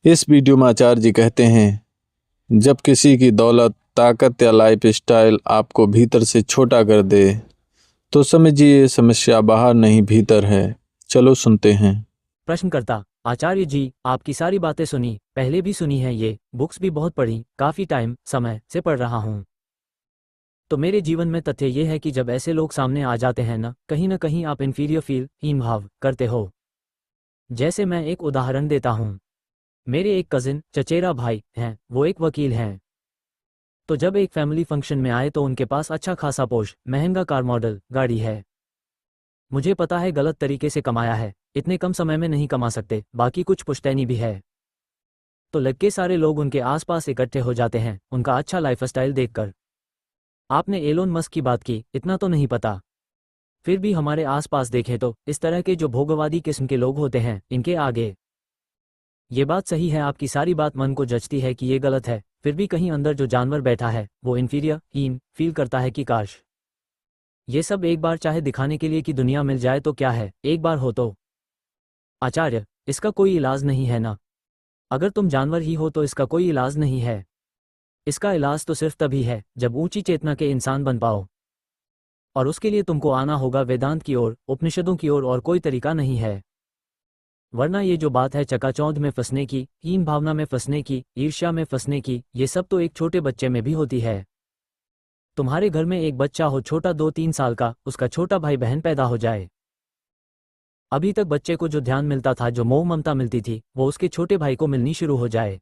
इस वीडियो में आचार्य जी कहते हैं, जब किसी की दौलत, ताकत या लाइफ स्टाइल आपको भीतर से छोटा कर दे तो समझिए समस्या बाहर नहीं भीतर है। चलो सुनते हैं। प्रश्नकर्ता: आचार्य जी, आपकी सारी बातें सुनी, पहले भी सुनी है, ये बुक्स भी बहुत पढ़ी, काफ़ी समय से पढ़ रहा हूँ। तो मेरे जीवन में तथ्य ये है कि जब ऐसे लोग सामने आ जाते हैं न कहीं आप इन्फीरियर फील, हीन भाव करते हो। जैसे मैं एक उदाहरण देता हूँ। मेरे एक कजिन चचेरा भाई हैं, वो एक वकील हैं। तो जब एक फैमिली फंक्शन में आए तो उनके पास अच्छा खासा पोर्श महंगा कार मॉडल गाड़ी है। मुझे पता है गलत तरीके से कमाया है, इतने कम समय में नहीं कमा सकते, बाकी कुछ पुश्तैनी भी है। तो लड़के सारे लोग उनके आसपास इकट्ठे हो जाते हैं उनका अच्छा लाइफस्टाइल देखकर। आपने एलोन मस्क की बात की, इतना तो नहीं पता। फिर भी हमारे आसपास देखें तो इस तरह के जो भोगवादी किस्म के लोग होते हैं, इनके आगे। ये बात सही है, आपकी सारी बात मन को जचती है कि ये गलत है, फिर भी कहीं अंदर जो जानवर बैठा है वो इन्फीरियर, हीन फील करता है कि काश ये सब एक बार चाहे दिखाने के लिए कि दुनिया मिल जाए तो क्या है, एक बार हो तो। आचार्य: इसका कोई इलाज नहीं है ना? अगर तुम जानवर ही हो तो इसका कोई इलाज नहीं है। इसका इलाज तो सिर्फ तभी है जब ऊंची चेतना के इंसान बन पाओ। और उसके लिए तुमको आना होगा वेदांत की ओर, उपनिषदों की ओर, और कोई तरीका नहीं है। वरना ये जो बात है चकाचौंध में फंसने की, हीन भावना में फंसने की, ईर्ष्या में फंसने की, ये सब तो एक छोटे बच्चे में भी होती है। तुम्हारे घर में एक बच्चा हो छोटा 2-3 साल का, उसका छोटा भाई बहन पैदा हो जाए। अभी तक बच्चे को जो ध्यान मिलता था, जो मोह ममता मिलती थी, वो उसके छोटे भाई को मिलनी शुरू हो जाए।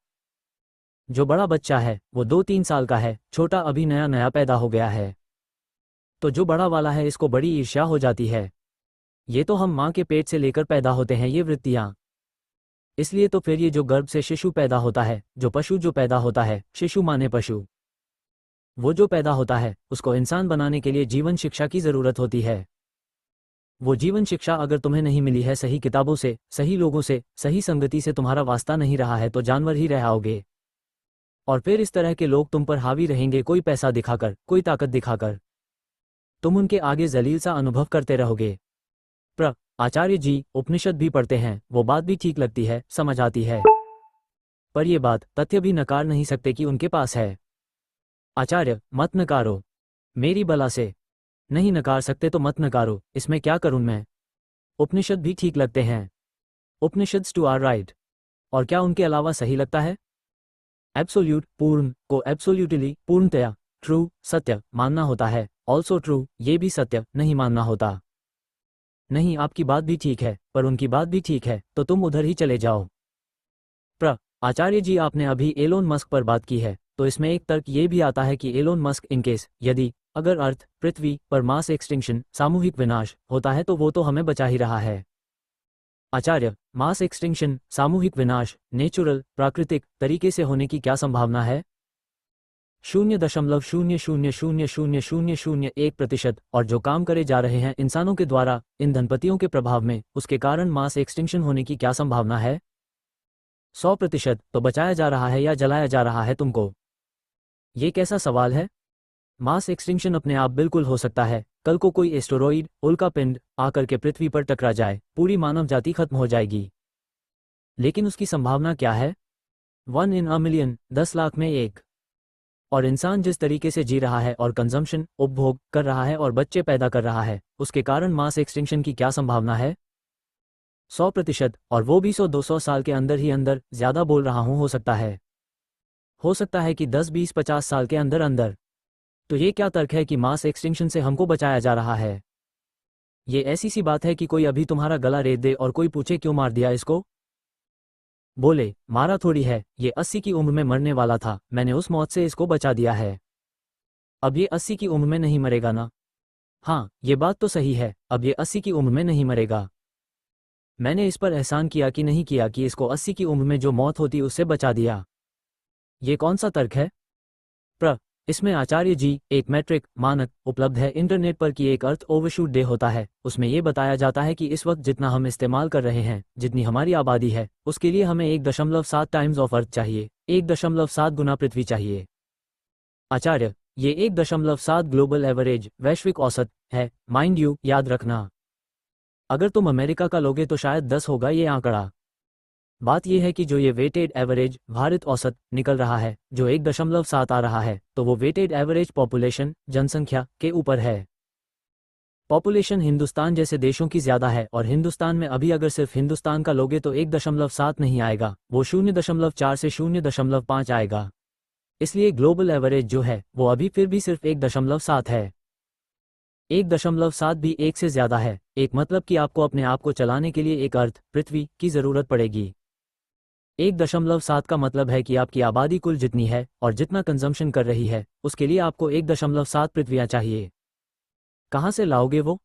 जो बड़ा बच्चा है वो 2-3 साल का है, छोटा अभी नया नया पैदा हो गया है। तो जो बड़ा वाला है इसको बड़ी ईर्ष्या हो जाती है। ये तो हम माँ के पेट से लेकर पैदा होते हैं ये वृत्तियाँ। इसलिए तो फिर ये जो गर्भ से शिशु पैदा होता है, जो पशु जो पैदा होता है, शिशु माने पशु, वो जो पैदा होता है उसको इंसान बनाने के लिए जीवन शिक्षा की ज़रूरत होती है। वो जीवन शिक्षा अगर तुम्हें नहीं मिली है सही किताबों से, सही लोगों से, सही संगति से, तुम्हारा वास्ता नहीं रहा है तो जानवर ही रह आओगे। और फिर इस तरह के लोग तुम पर हावी रहेंगे, कोई पैसा दिखाकर, कोई ताकत दिखाकर। तुम उनके आगे जलील सा अनुभव करते रहोगे। आचार्य जी, उपनिषद भी पढ़ते हैं, वो बात भी ठीक लगती है, समझ आती है। पर ये बात तथ्य भी नकार नहीं सकते कि उनके पास है। आचार्य: मत नकारो, मेरी बला से। नहीं नकार सकते तो मत नकारो, इसमें क्या करूं मैं? उपनिषद भी ठीक लगते हैं। Upanishads two are right. और क्या उनके अलावा सही लगता है? एब्सोल्यूट, पूर्ण को एब्सोल्यूटली, पूर्णतया, ट्रू, सत्य मानना होता है, ऑल्सो ट्रू, ये भी सत्य नहीं मानना होता। नहीं, आपकी बात भी ठीक है, पर उनकी बात भी ठीक है, तो तुम उधर ही चले जाओ। आचार्य जी, आपने अभी एलोन मस्क पर बात की है, तो इसमें एक तर्क ये भी आता है कि एलोन मस्क इनकेस, यदि, अगर अर्थ, पृथ्वी पर मास एक्सटिंक्शन, सामूहिक विनाश होता है तो वो तो हमें बचा ही रहा है। आचार्य: मास एक्सटिंक्शन, सामूहिक विनाश, नेचुरल, प्राकृतिक तरीके से होने की क्या संभावना है? 0.0000001%, और जो काम करे जा रहे हैं इंसानों के द्वारा, इन धनपतियों के प्रभाव में, उसके कारण मास एक्सटिंक्शन होने की क्या संभावना है? 100%। तो बचाया जा रहा है या जलाया जा रहा है तुमको? ये कैसा सवाल है? मास एक्सटिंक्शन अपने आप बिल्कुल हो सकता है, कल को कोई एस्टेरॉइड, उल्का पिंड आकर के पृथ्वी पर टकरा जाए, पूरी मानव जाति खत्म हो जाएगी। लेकिन उसकी संभावना क्या है? 1 in a million, 10 लाख में एक। और इंसान जिस तरीके से जी रहा है और कंजम्पशन, उपभोग कर रहा है और बच्चे पैदा कर रहा है, उसके कारण मास एक्सटिंक्शन की क्या संभावना है? 100%, और वो भी 100-200 साल के अंदर ही अंदर, ज्यादा बोल रहा हूं, हो सकता है। हो सकता है कि 10-20-50 साल के अंदर अंदर। तो ये क्या तर्क है कि मास एक्सटिंक्शन से हमको बचाया जा रहा है? ये ऐसी सी बात है कि कोई अभी तुम्हारा गला रेत दे और कोई पूछे क्यों मार दिया इसको? बोले, मारा थोड़ी है, ये 80 की उम्र में मरने वाला था, मैंने उस मौत से इसको बचा दिया है। अब ये 80 की उम्र में नहीं मरेगा ना? हाँ, ये बात तो सही है, अब ये 80 की उम्र में नहीं मरेगा। मैंने इस पर एहसान किया कि नहीं किया कि इसको 80 की उम्र में जो मौत होती उससे बचा दिया? ये कौन सा तर्क है? इसमें आचार्य जी, एक मैट्रिक, मानक उपलब्ध है इंटरनेट पर कि एक अर्थ ओवरशूट डे होता है, उसमें यह बताया जाता है कि इस वक्त जितना हम इस्तेमाल कर रहे हैं, जितनी हमारी आबादी है, उसके लिए हमें 1.7 टाइम्स ऑफ अर्थ चाहिए, 1.7 गुना पृथ्वी चाहिए। आचार्य: ये 1.7 ग्लोबल एवरेज, वैश्विक औसत है, माइंड यू, याद रखना। अगर तुम अमेरिका का लोगे तो शायद 10 होगा ये आंकड़ा। बात यह है कि जो ये वेटेड एवरेज भारत औसत निकल रहा है जो 1.7 आ रहा है, तो वो वेटेड एवरेज पॉपुलेशन जनसंख्या के ऊपर है। पॉपुलेशन हिंदुस्तान जैसे देशों की ज़्यादा है और हिंदुस्तान में अभी अगर सिर्फ हिंदुस्तान का लोगे तो 1.7 नहीं आएगा, वो 0.4 से 0.5 आएगा। इसलिए ग्लोबल एवरेज जो है वो अभी फिर भी सिर्फ 1.7 है। 1.7 भी एक से ज़्यादा है, एक मतलब कि आपको अपने आप को चलाने के लिए एक अर्थ पृथ्वी की ज़रूरत पड़ेगी। 1.7 का मतलब है कि आपकी आबादी कुल जितनी है और जितना कंजम्पशन कर रही है उसके लिए आपको 1.7 पृथ्वियाँ चाहिए। कहाँ से लाओगे वो?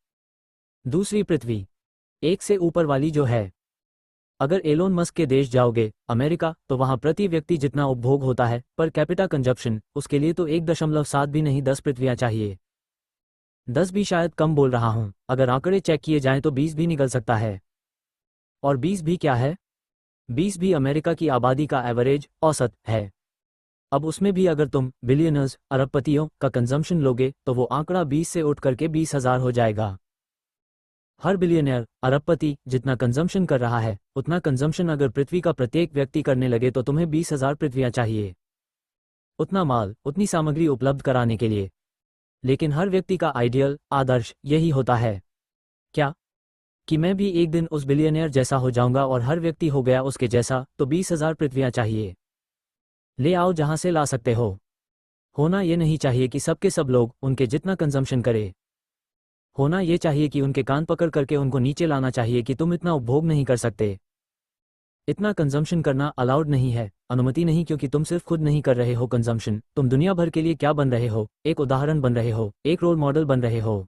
दूसरी पृथ्वी, एक से ऊपर वाली जो है। अगर एलोन मस्क के देश जाओगे अमेरिका, तो वहाँ प्रति व्यक्ति जितना उपभोग होता है पर कैपिटा कंजप्शन, उसके लिए तो 1.7 भी नहीं 10 पृथ्वियाँ चाहिए। 10 भी शायद कम बोल रहा हूँ, अगर आंकड़े चेक किए जाएं तो 20 भी निकल सकता है। और 20 भी क्या है? 20 भी अमेरिका की आबादी का एवरेज औसत है। अब उसमें भी अगर तुम बिलियनर्स अरबपतियों का कंजम्पशन लोगे तो वो आंकड़ा 20 से उठ करके 20,000 हो जाएगा। हर बिलियनर अरबपति जितना कंजम्पशन कर रहा है उतना कंजम्पशन अगर पृथ्वी का प्रत्येक व्यक्ति करने लगे तो तुम्हें 20,000 पृथ्वियाँ चाहिए, उतना माल उतनी सामग्री उपलब्ध कराने के लिए। लेकिन हर व्यक्ति का आइडियल आदर्श यही होता है क्या कि मैं भी एक दिन उस बिलियनियर जैसा हो जाऊंगा और हर व्यक्ति हो गया उसके जैसा, तो 20,000 पृथ्वियाँ चाहिए। ले आओ जहां से ला सकते हो। होना ये नहीं चाहिए कि सबके सब लोग उनके जितना कंजम्पशन करे। होना ये चाहिए कि उनके कान पकड़ करके उनको नीचे लाना चाहिए कि तुम इतना उपभोग नहीं कर सकते, इतना कंजम्पशन करना अलाउड नहीं है, अनुमति नहीं, क्योंकि तुम सिर्फ खुद नहीं कर रहे हो कंजम्पशन, तुम दुनिया भर के लिए क्या बन रहे हो? एक उदाहरण बन रहे हो, एक रोल मॉडल बन रहे हो।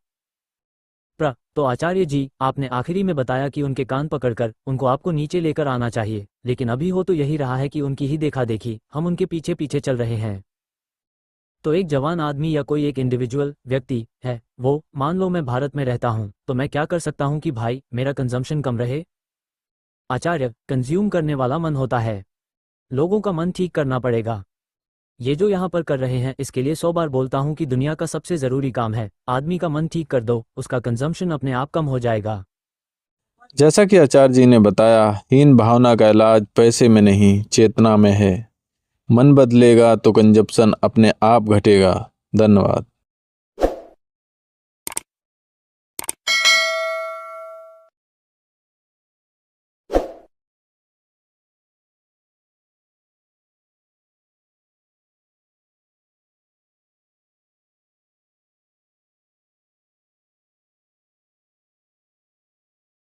तो आचार्य जी, आपने आखिरी में बताया कि उनके कान पकड़कर उनको आपको नीचे लेकर आना चाहिए, लेकिन अभी हो तो यही रहा है कि उनकी ही देखा देखी हम उनके पीछे पीछे चल रहे हैं। तो एक जवान आदमी या कोई एक इंडिविजुअल व्यक्ति है, वो मान लो मैं भारत में रहता हूँ, तो मैं क्या कर सकता हूँ कि भाई मेरा कंजम्पशन कम रहे? आचार्य, कंज्यूम करने वाला मन होता है, लोगों का मन ठीक करना पड़ेगा। ये जो यहाँ पर कर रहे हैं इसके लिए 100 बार बोलता हूँ कि दुनिया का सबसे ज़रूरी काम है आदमी का मन ठीक कर दो, उसका कंजम्पशन अपने आप कम हो जाएगा। जैसा कि आचार्य जी ने बताया, हीन भावना का इलाज पैसे में नहीं चेतना में है। मन बदलेगा तो कंजप्शन अपने आप घटेगा। धन्यवाद।